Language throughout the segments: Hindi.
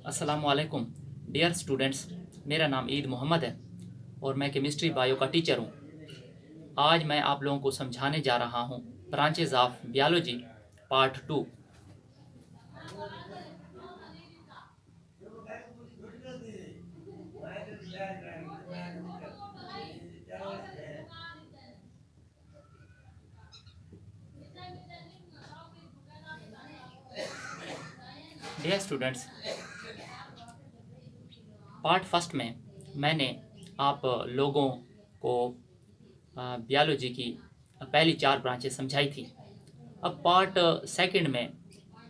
अस्सलामुअलैकुम डियर स्टूडेंट्स, मेरा नाम ईद मोहम्मद है और मैं केमिस्ट्री बायो का टीचर हूँ। आज मैं आप लोगों को समझाने जा रहा हूँ branches of biology part 2। Dear students, part first में मैंने आप लोगों को बायोलॉजी की पहली 4 ब्रांचेस समझाई थी। अब पार्ट सेकंड में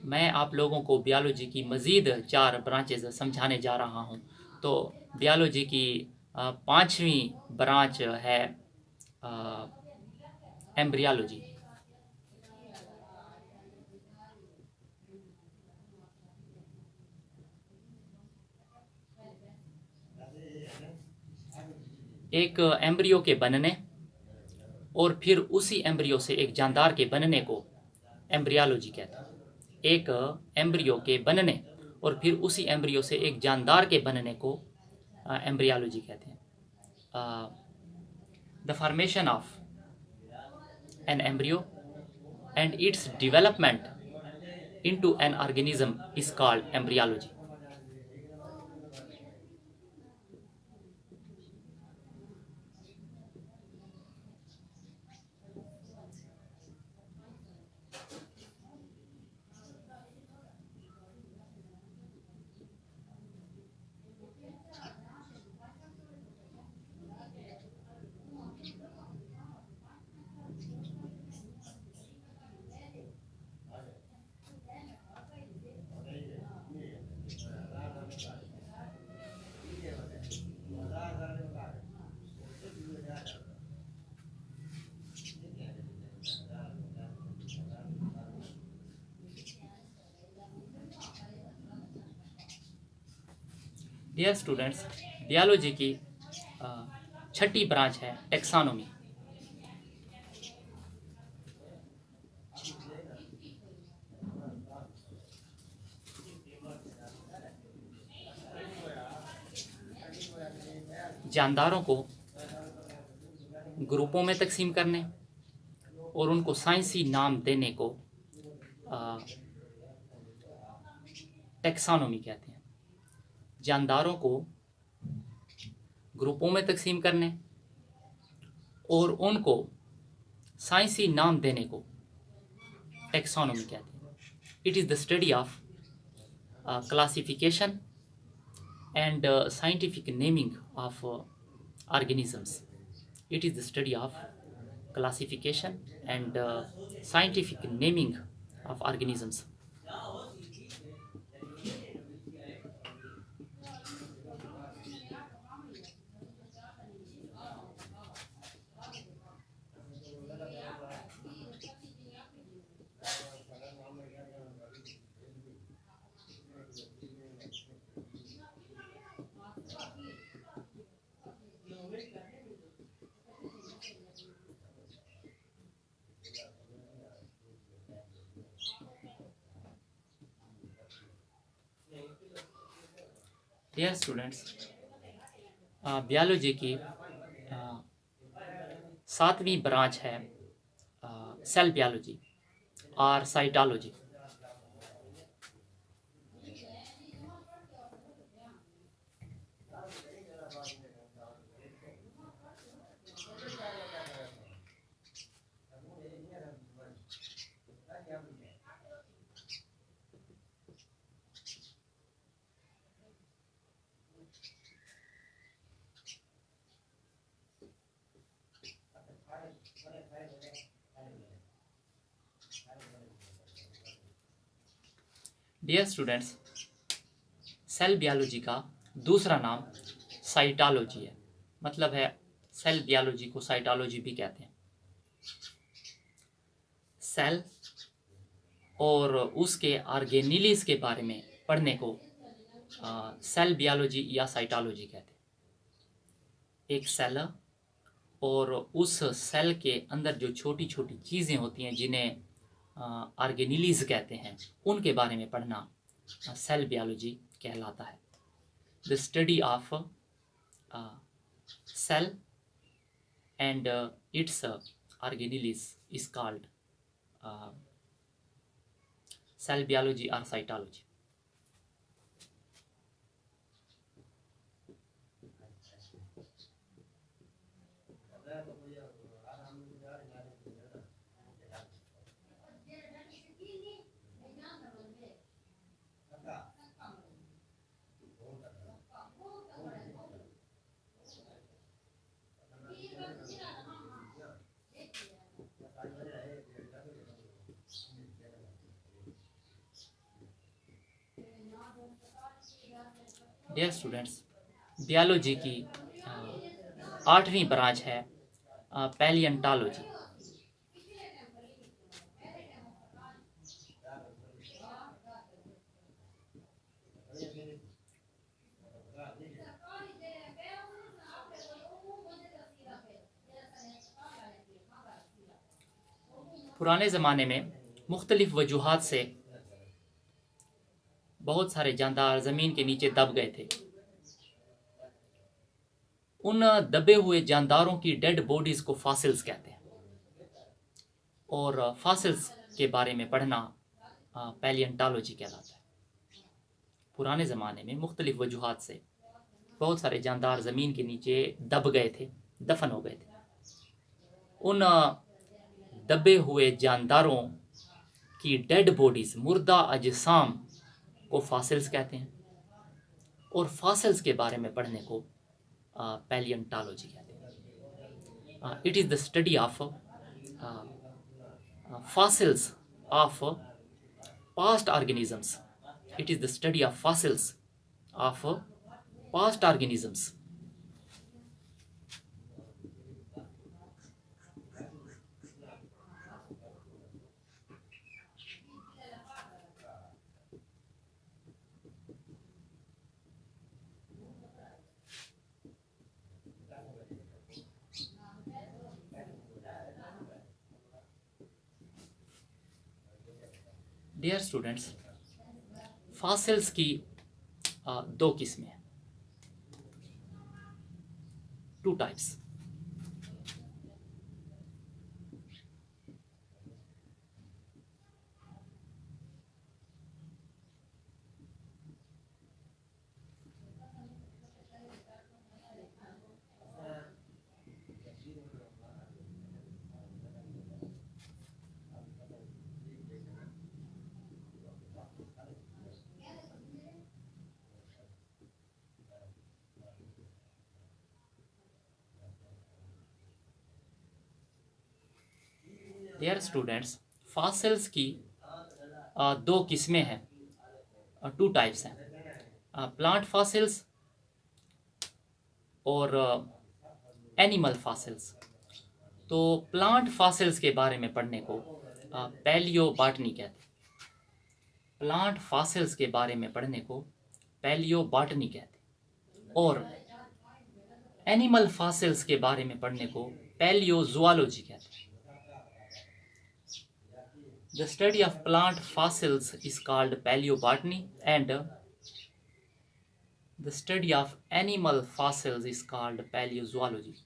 मैं आप लोगों को बायोलॉजी की मज़ीद 4 ब्रांचेस समझाने जा रहा हूं। तो बायोलॉजी की 5वीं ब्रांच है एम्ब्रियोलॉजी। एक एम्ब्रियो के बनने और फिर उसी एम्ब्रियो से एक जानदार के बनने को एम्ब्रियोलॉजी कहते हैं। एक एम्ब्रियो के बनने और फिर उसी एम्ब्रियो से एक जानदार के बनने को एम्ब्रियोलॉजी कहते हैं। The formation of an embryo and its development into an organism is called embryology. Dear students, biology की 6ठी ब्रांच है टेक्सोनोमी। जानदारों को ग्रुपों में तकसीम करने और उनको साइंसी नाम देने को टेक्सोनोमी कहते हैं। जानदारों को ग्रुपों में तकसीम करने और उनको साइंसी नाम देने को टेक्सोनोमी कहते हैं। It is the study of classification and scientific naming of organisms. It is the study of classification and scientific naming of organisms. Dear students, biology की 7वीं ब्रांच है सेल बायोलॉजी और cytology. Dear students, cell biology का दूसरा नाम साइटोलॉजी है। मतलब है सेल बायोलॉजी को साइटोलॉजी भी कहते हैं। सेल और उसके ऑर्गेनेलिस के बारे में पढ़ने को सेल बायोलॉजी या साइटोलॉजी कहते हैं। एक सेल और उस सेल के अंदर जो छोटी छोटी चीज़ें होती हैं जिन्हें ऑर्गेनेलिस कहते हैं, उनके बारे में पढ़ना सेल बायोलॉजी कहलाता है। The study of cell and its organelles is called cell biology और साइटोलॉजी। डियर स्टूडेंट्स, बियोलॉजी की 8वीं ब्रांच है पैलियंटोलॉजी। पुराने ज़माने में मुख्तलिफ वजूहात से बहुत सारे जानदार ज़मीन के नीचे दब गए थे। उन दबे हुए जानदारों की डेड बॉडीज़ को फॉसिल्स कहते हैं, और फॉसिल्स के बारे में पढ़ना पैलियंटोलॉजी कहलाता है। पुराने ज़माने में मुख्तलिफ वजूहात से बहुत सारे जानदार ज़मीन के नीचे दब गए थे, दफन हो गए थे। उन दबे हुए जानदारों की डेड बॉडीज़, मुर्दा अजसाम को फॉसिल्स कहते हैं, और फॉसिल्स के बारे में पढ़ने को पैलियंटोलॉजी कहते हैं। It is the study of fossils of past organisms. It is the study of fossils of past organisms. Dear students, fossils की 2 किस्में हैं, 2 टाइप्स। डियर स्टूडेंट्स, फॉसिल्स की 2 किस्में हैं, 2 टाइप्स हैं, प्लांट फॉसिल्स और एनिमल फॉसिल्स। तो प्लांट फॉसिल्स के बारे में पढ़ने को पैलियोबॉटनी कहते हैं। प्लांट फॉसिल्स के बारे में पढ़ने को पैलियोबॉटनी कहते हैं, और एनिमल फॉसिल्स के बारे में पढ़ने को पैलियोजुआलॉजी कहते हैं। The study of plant fossils is called paleobotany, and the study of animal fossils is called paleozoology.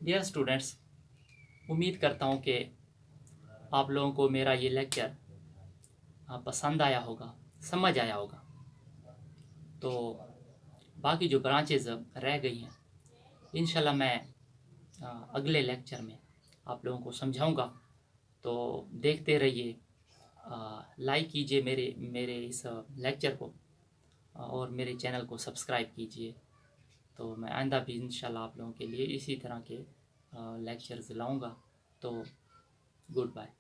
Dear students, उम्मीद करता हूँ कि आप लोगों को मेरा ये लेक्चर पसंद आया होगा, समझ आया होगा। तो बाकी जो ब्रांचेज रह गई हैं इंशाल्लाह मैं अगले लेक्चर में आप लोगों को समझाऊंगा। तो देखते रहिए, लाइक कीजिए मेरे मेरे इस लेक्चर को और मेरे चैनल को सब्सक्राइब कीजिए। तो मैं आइंदा भी इंशाल्लाह आप लोगों के लिए इसी तरह के लेक्चर्स लाऊंगा। तो गुड बाय।